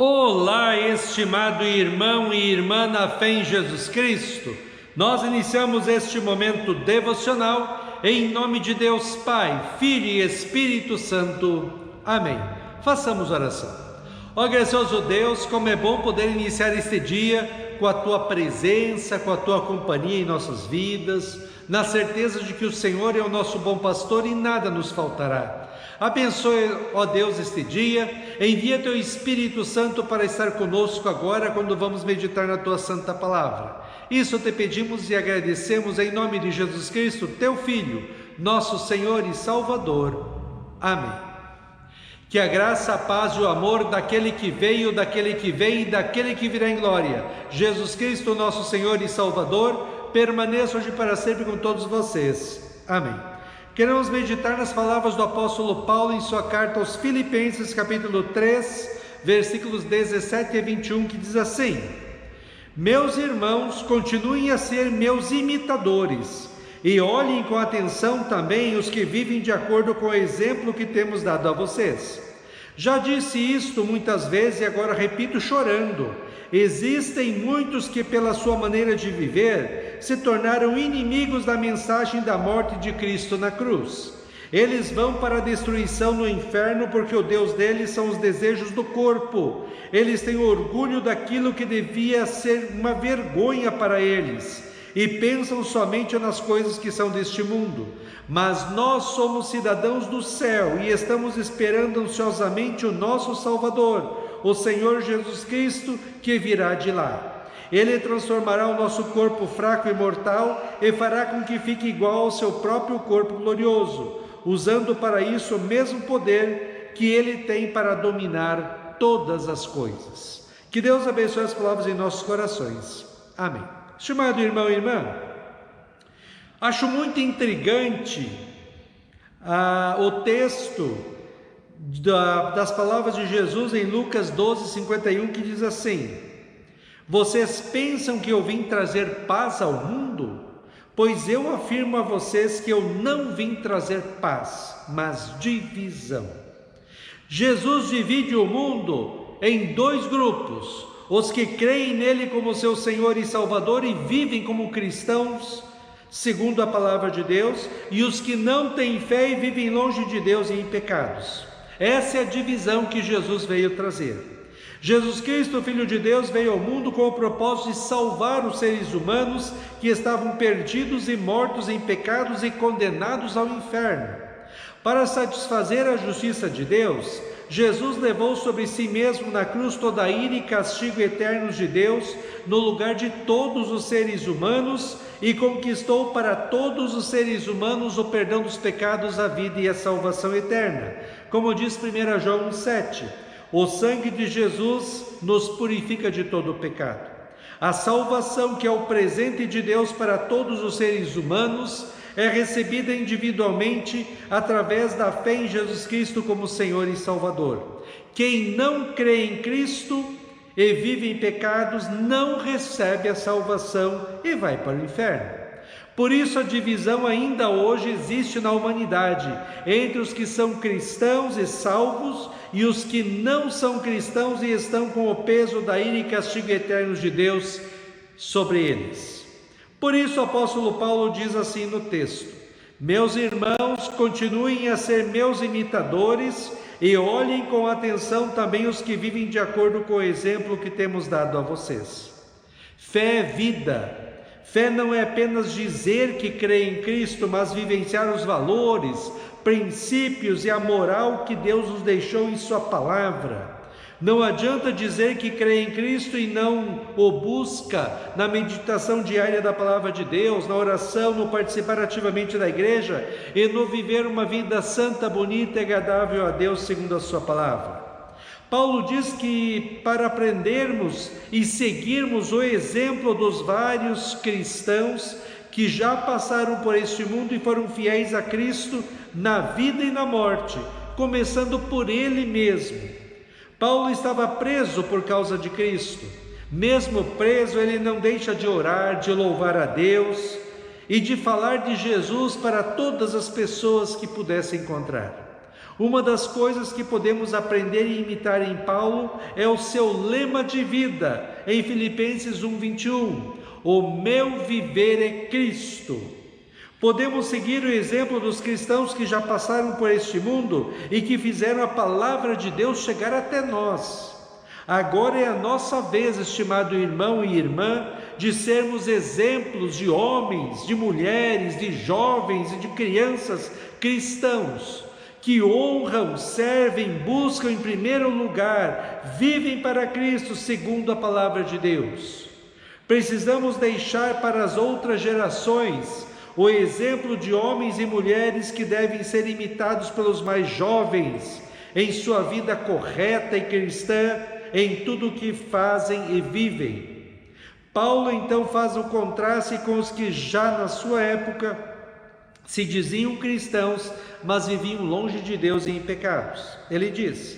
Olá, estimado irmão e irmã na fé em Jesus Cristo. Nós iniciamos este momento devocional em nome de Deus Pai, Filho e Espírito Santo. Amém. Façamos oração. Ó gracioso Deus, como é bom poder iniciar este dia com a Tua presença, com a Tua companhia em nossas vidas, na certeza de que o Senhor é o nosso bom pastor e nada nos faltará. Abençoe, ó Deus, este dia, envia Teu Espírito Santo para estar conosco agora quando vamos meditar na Tua Santa Palavra. Isso te pedimos e agradecemos em nome de Jesus Cristo, Teu Filho, nosso Senhor e Salvador. Amém. Que a graça, a paz e o amor daquele que veio, daquele que vem e daquele que virá em glória, Jesus Cristo, nosso Senhor e Salvador, permaneça hoje para sempre com todos vocês. Amém. Queremos meditar nas palavras do apóstolo Paulo em sua carta aos Filipenses, capítulo 3, versículos 17 e 21, que diz assim: Meus irmãos, continuem a ser meus imitadores, e olhem com atenção também os que vivem de acordo com o exemplo que temos dado a vocês. Já disse isto muitas vezes e agora repito chorando. Existem muitos que, pela sua maneira de viver, se tornaram inimigos da mensagem da morte de Cristo na cruz. Eles vão para a destruição no inferno porque o Deus deles são os desejos do corpo. Eles têm orgulho daquilo que devia ser uma vergonha para eles e pensam somente nas coisas que são deste mundo. Mas nós somos cidadãos do céu e estamos esperando ansiosamente o nosso Salvador, o Senhor Jesus Cristo, que virá de lá. Ele transformará o nosso corpo fraco e mortal e fará com que fique igual ao seu próprio corpo glorioso, usando para isso o mesmo poder que ele tem para dominar todas as coisas. Que Deus abençoe as palavras em nossos corações. Amém. Estimado irmão e irmã, acho muito intrigante o texto das palavras de Jesus em Lucas 12:51, que diz assim: Vocês pensam que eu vim trazer paz ao mundo? Pois eu afirmo a vocês que eu não vim trazer paz, mas divisão. Jesus divide o mundo em dois grupos: os que creem nele como seu Senhor e Salvador e vivem como cristãos, segundo a palavra de Deus, e os que não têm fé e vivem longe de Deus e em pecados. Essa é a divisão que Jesus veio trazer. Jesus Cristo, Filho de Deus, veio ao mundo com o propósito de salvar os seres humanos que estavam perdidos e mortos em pecados e condenados ao inferno. Para satisfazer a justiça de Deus, Jesus levou sobre si mesmo na cruz toda a ira e castigo eternos de Deus no lugar de todos os seres humanos e conquistou para todos os seres humanos o perdão dos pecados, a vida e a salvação eterna. Como diz 1 João 1,7, o sangue de Jesus nos purifica de todo o pecado. A salvação, que é o presente de Deus para todos os seres humanos, é recebida individualmente através da fé em Jesus Cristo como Senhor e Salvador. Quem não crê em Cristo e vive em pecados não recebe a salvação e vai para o inferno. Por isso a divisão ainda hoje existe na humanidade, entre os que são cristãos e salvos e os que não são cristãos e estão com o peso da ira e castigo eternos de Deus sobre eles. Por isso o apóstolo Paulo diz assim no texto: Meus irmãos, continuem a ser meus imitadores e olhem com atenção também os que vivem de acordo com o exemplo que temos dado a vocês. Fé é vida. Fé não é apenas dizer que crê em Cristo, mas vivenciar os valores, princípios e a moral que Deus nos deixou em sua palavra. Não adianta dizer que crê em Cristo e não o busca na meditação diária da palavra de Deus, na oração, no participar ativamente da igreja e no viver uma vida santa, bonita e agradável a Deus segundo a sua palavra. Paulo diz que para aprendermos e seguirmos o exemplo dos vários cristãos que já passaram por este mundo e foram fiéis a Cristo na vida e na morte, começando por Ele mesmo. Paulo estava preso por causa de Cristo. Mesmo preso, ele não deixa de orar, de louvar a Deus e de falar de Jesus para todas as pessoas que pudesse encontrar. Uma das coisas que podemos aprender e imitar em Paulo é o seu lema de vida, em Filipenses 1:21, o meu viver é Cristo. Podemos seguir o exemplo dos cristãos que já passaram por este mundo e que fizeram a palavra de Deus chegar até nós. Agora é a nossa vez, estimado irmão e irmã, de sermos exemplos de homens, de mulheres, de jovens e de crianças cristãos, que honram, servem, buscam em primeiro lugar, vivem para Cristo segundo a palavra de Deus. Precisamos deixar para as outras gerações o exemplo de homens e mulheres que devem ser imitados pelos mais jovens em sua vida correta e cristã, em tudo o que fazem e vivem. Paulo então faz o contraste com os que já na sua época se diziam cristãos, mas viviam longe de Deus e em pecados. Ele diz: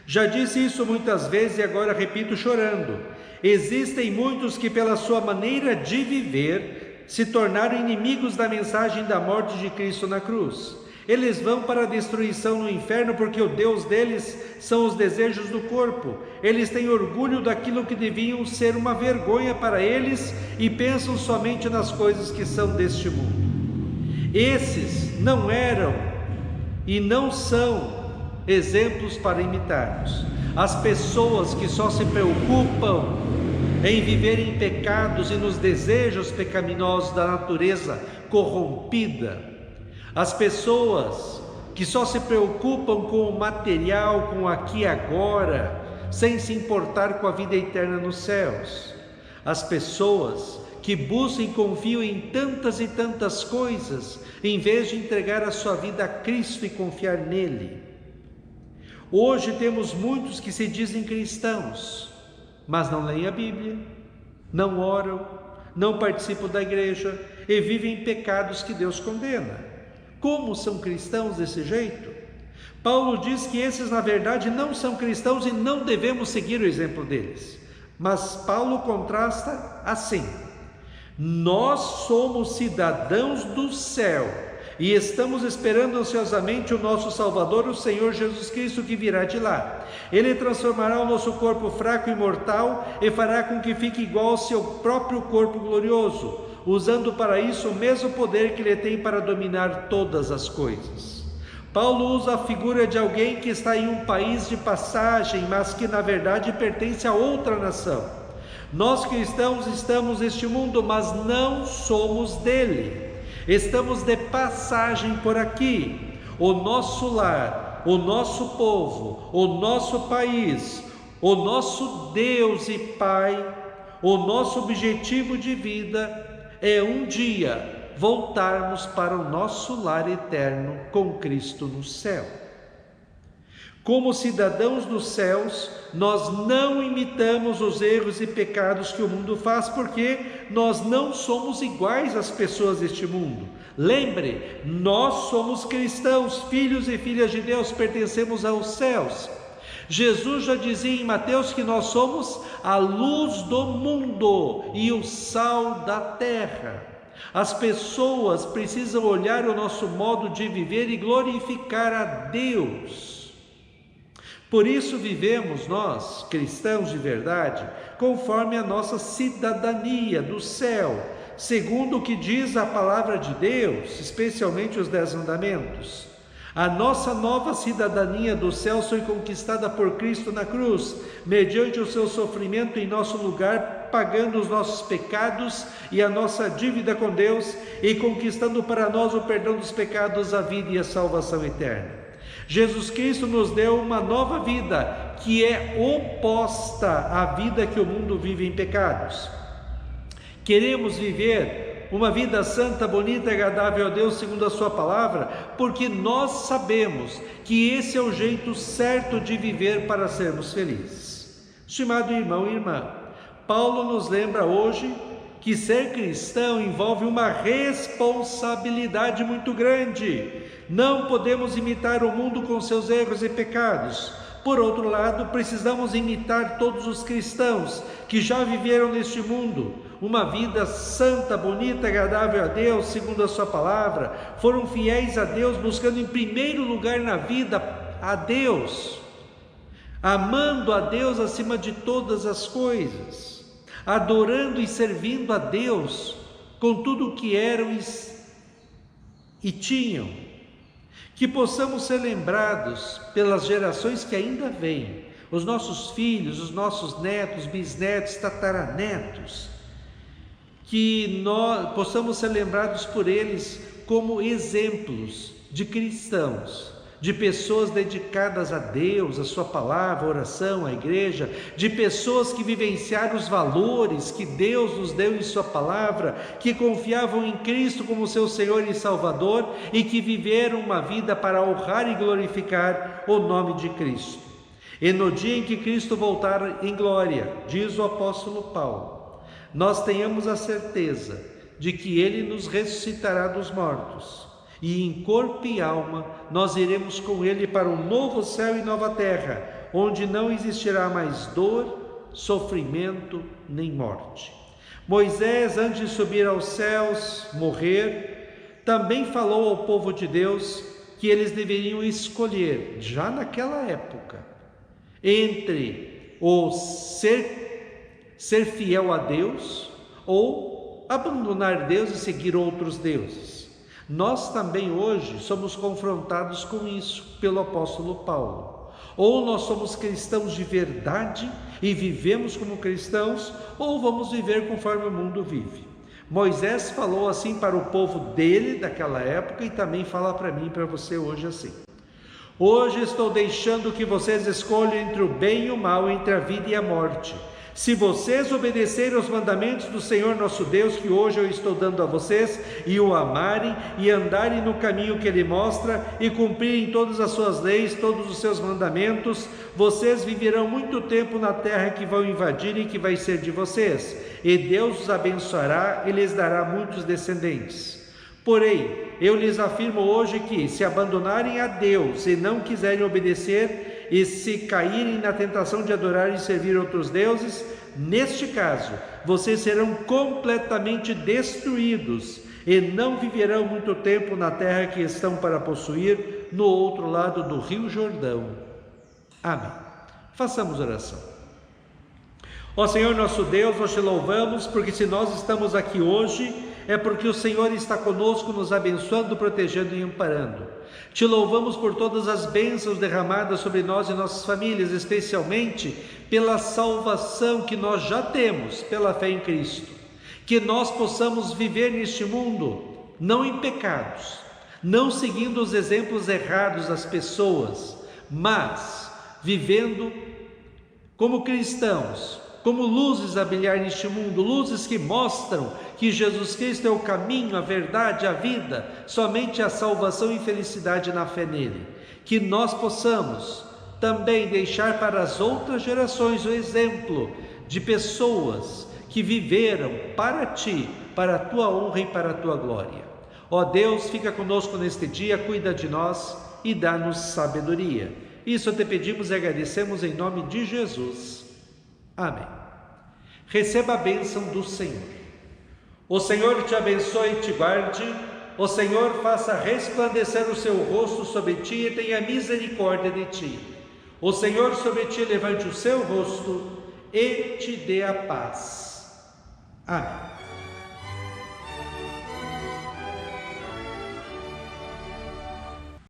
já disse isso muitas vezes e agora repito chorando. Existem muitos que pela sua maneira de viver se tornaram inimigos da mensagem da morte de Cristo na cruz. Eles vão para a destruição no inferno porque o Deus deles são os desejos do corpo. Eles têm orgulho daquilo que deviam ser uma vergonha para eles e pensam somente nas coisas que são deste mundo. Esses não eram e não são exemplos para imitarmos. As pessoas que só se preocupam em viver em pecados e nos desejos pecaminosos da natureza corrompida, as pessoas que só se preocupam com o material, com o aqui e agora, sem se importar com a vida eterna nos céus, as pessoas que buscam e confiam em tantas e tantas coisas, em vez de entregar a sua vida a Cristo e confiar nele. Hoje temos muitos que se dizem cristãos, mas não leem a Bíblia, não oram, não participam da igreja e vivem em pecados que Deus condena. Como são cristãos desse jeito? Paulo diz que esses na verdade não são cristãos e não devemos seguir o exemplo deles. Mas Paulo contrasta assim: nós somos cidadãos do céu e estamos esperando ansiosamente o nosso Salvador, o Senhor Jesus Cristo, que virá de lá. Ele transformará o nosso corpo fraco e mortal e fará com que fique igual ao seu próprio corpo glorioso, usando para isso o mesmo poder que ele tem para dominar todas as coisas. Paulo usa a figura de alguém que está em um país de passagem, mas que na verdade pertence a outra nação. Nós cristãos estamos neste mundo, mas não somos dele. Estamos de passagem por aqui. O nosso lar, o nosso povo, o nosso país, o nosso Deus e Pai, o nosso objetivo de vida é um dia voltarmos para o nosso lar eterno com Cristo no céu. Como cidadãos dos céus, nós não imitamos os erros e pecados que o mundo faz, porque nós não somos iguais às pessoas deste mundo. Lembre, nós somos cristãos, filhos e filhas de Deus, pertencemos aos céus. Jesus já dizia em Mateus que nós somos a luz do mundo e o sal da terra. As pessoas precisam olhar o nosso modo de viver e glorificar a Deus. Por isso vivemos nós, cristãos de verdade, conforme a nossa cidadania do céu, segundo o que diz a palavra de Deus, especialmente os 10 mandamentos. A nossa nova cidadania do céu foi conquistada por Cristo na cruz, mediante o seu sofrimento em nosso lugar, pagando os nossos pecados e a nossa dívida com Deus e conquistando para nós o perdão dos pecados, a vida e a salvação eterna. Jesus Cristo nos deu uma nova vida, que é oposta à vida que o mundo vive em pecados. Queremos viver uma vida santa, bonita e agradável a Deus segundo a sua palavra, porque nós sabemos que esse é o jeito certo de viver para sermos felizes. Estimado irmão e irmã, Paulo nos lembra hoje que ser cristão envolve uma responsabilidade muito grande. Não podemos imitar o mundo com seus erros e pecados. Por outro lado, precisamos imitar todos os cristãos que já viveram neste mundo uma vida santa, bonita, agradável a Deus, segundo a sua palavra, foram fiéis a Deus, buscando em primeiro lugar na vida a Deus, amando a Deus acima de todas as coisas, adorando e servindo a Deus com tudo o que eram e tinham. Que possamos ser lembrados pelas gerações que ainda vêm, os nossos filhos, os nossos netos, bisnetos, tataranetos, que nós possamos ser lembrados por eles como exemplos de cristãos, de pessoas dedicadas a Deus, a sua palavra, a oração, a igreja, de pessoas que vivenciaram os valores que Deus nos deu em sua palavra, que confiavam em Cristo como seu Senhor e Salvador e que viveram uma vida para honrar e glorificar o nome de Cristo. E no dia em que Cristo voltar em glória, diz o apóstolo Paulo, nós tenhamos a certeza de que Ele nos ressuscitará dos mortos, e em corpo e alma nós iremos com Ele para um novo céu e nova terra, onde não existirá mais dor, sofrimento nem morte. Moisés, antes de subir aos céus, morrer, também falou ao povo de Deus que eles deveriam escolher, já naquela época, entre o ser fiel a Deus ou abandonar Deus e seguir outros deuses. Nós também hoje somos confrontados com isso pelo apóstolo Paulo. Ou nós somos cristãos de verdade e vivemos como cristãos, ou vamos viver conforme o mundo vive. Moisés falou assim para o povo dele daquela época e também fala para mim e para você hoje assim: hoje estou deixando que vocês escolham entre o bem e o mal, entre a vida e a morte. Se vocês obedecerem aos mandamentos do Senhor nosso Deus, que hoje eu estou dando a vocês, e o amarem, e andarem no caminho que Ele mostra, e cumprirem todas as suas leis, todos os seus mandamentos, vocês viverão muito tempo na terra que vão invadir e que vai ser de vocês, e Deus os abençoará e lhes dará muitos descendentes. Porém, eu lhes afirmo hoje que, se abandonarem a Deus e não quiserem obedecer, e se caírem na tentação de adorar e servir outros deuses, neste caso, vocês serão completamente destruídos e não viverão muito tempo na terra que estão para possuir no outro lado do rio Jordão. Amém. Façamos oração. Ó Senhor nosso Deus, nós te louvamos, porque se nós estamos aqui hoje, é porque o Senhor está conosco, nos abençoando, protegendo e amparando. Te louvamos por todas as bênçãos derramadas sobre nós e nossas famílias, especialmente pela salvação que nós já temos pela fé em Cristo. Que nós possamos viver neste mundo, não em pecados, não seguindo os exemplos errados das pessoas, mas vivendo como cristãos, como luzes a brilhar neste mundo, luzes que mostram que Jesus Cristo é o caminho, a verdade, a vida, somente a salvação e felicidade na fé nele. Que nós possamos também deixar para as outras gerações o exemplo de pessoas que viveram para ti, para a tua honra e para a tua glória. Ó Deus, fica conosco neste dia, cuida de nós e dá-nos sabedoria. Isso te pedimos e agradecemos em nome de Jesus. Amém. Receba a bênção do Senhor. O Senhor te abençoe e te guarde. O Senhor faça resplandecer o seu rosto sobre ti e tenha misericórdia de ti. O Senhor sobre ti levante o seu rosto e te dê a paz. Amém.